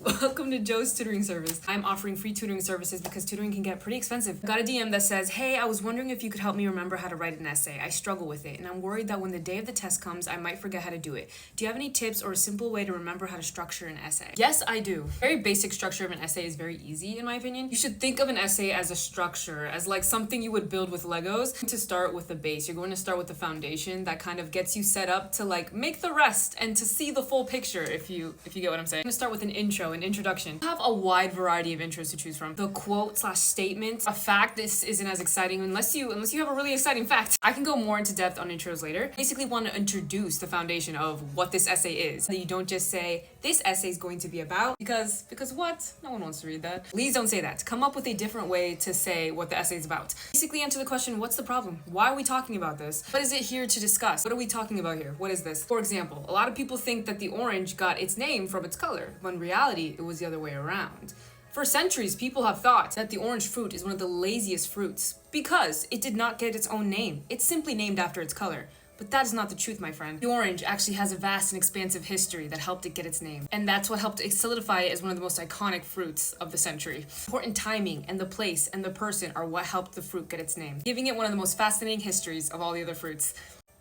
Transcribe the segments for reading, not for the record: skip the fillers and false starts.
Welcome to Joe's tutoring service. I'm offering free tutoring services because tutoring can get pretty expensive. Got a DM that says, hey, I was wondering if you could help me remember how to write an essay. I struggle with it, and I'm worried that when the day of the test comes, I might forget how to do it. Do you have any tips or a simple way to remember how to structure an essay? Yes, I do. Very basic structure of an essay is very easy, in my opinion. You should think of an essay as a structure, as like something you would build with Legos. To start with the base, you're going to start with the foundation that kind of gets you set up to like make the rest and to see the full picture, if you get what I'm saying. I'm gonna start with an intro, an introduction. You have a wide variety of intros to choose from. The quote/statement, a fact. This isn't as exciting unless you have a really exciting fact. I can go more into depth on intros later. Basically want to introduce the foundation of what this essay is. You don't just say, this essay is going to be about, because what? No one wants to read that. Please don't say that. Come up with a different way to say what the essay is about. Basically answer the question, what's the problem? Why are we talking about this? What is it here to discuss? What are we talking about here? What is this? For example, a lot of people think that the orange got its name from its color, when in reality, it was the other way around. For centuries, people have thought that the orange fruit is one of the laziest fruits because it did not get its own name. It's simply named after its color. But that is not the truth, my friend. The orange actually has a vast and expansive history that helped it get its name. And that's what helped it solidify it as one of the most iconic fruits of the century. Important timing and the place and the person are what helped the fruit get its name, giving it one of the most fascinating histories of all the other fruits.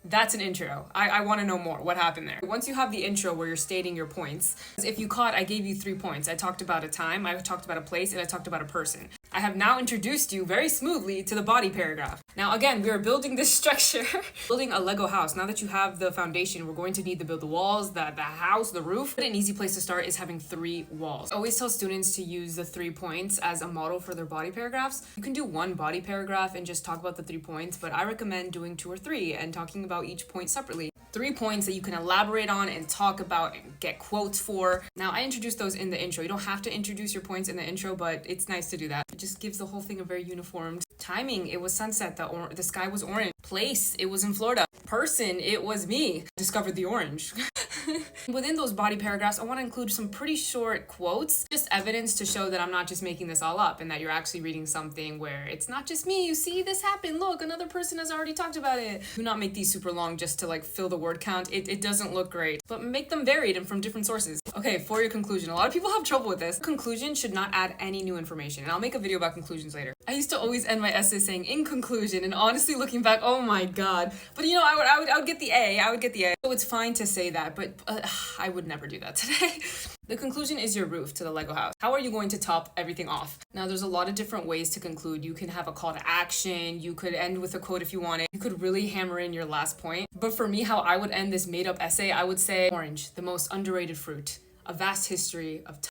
That's an intro. I want to know more. What happened there? Once you have the intro where you're stating your points, if you caught, I gave you 3 points. I talked about a time, I talked about a place, and I talked about a person. I have now introduced you very smoothly to the body paragraph. Now again, we are building this structure, building a Lego house. Now that you have the foundation, we're going to need to build the walls, the house, the roof. But an easy place to start is having 3 walls. I always tell students to use the 3 points as a model for their body paragraphs. You can do 1 body paragraph and just talk about the 3 points, but I recommend doing 2 or 3 and talking about each point separately. 3 points that you can elaborate on and talk about and get quotes for. Now, I introduced those in the intro. You don't have to introduce your points in the intro, but it's nice to do that. It just gives the whole thing a very uniformed timing. It was sunset. The sky was orange. Place, it was in Florida. Person, it was me. Discovered the orange. Within those body paragraphs, I want to include some pretty short quotes, just evidence to show that I'm not just making this all up and that you're actually reading something where it's not just me. You see this happen. Look, another person has already talked about it. Do not make these super long just to like fill the word count. It doesn't look great, but make them varied and from different sources. Okay, for your conclusion, a lot of people have trouble with this. Conclusion should not add any new information, and I'll make a video about conclusions later. I used to always end my essay saying in conclusion, and honestly looking back, oh my god. But you know, I would get the A. I would get the A. So it's fine to say that, but I would never do that today. The conclusion is your roof to the Lego house. How are you going to top everything off? Now, there's a lot of different ways to conclude. You can have a call to action. You could end with a quote if you want it. You could really hammer in your last point. But for me, how I would end this made-up essay, I would say orange, the most underrated fruit. A vast history of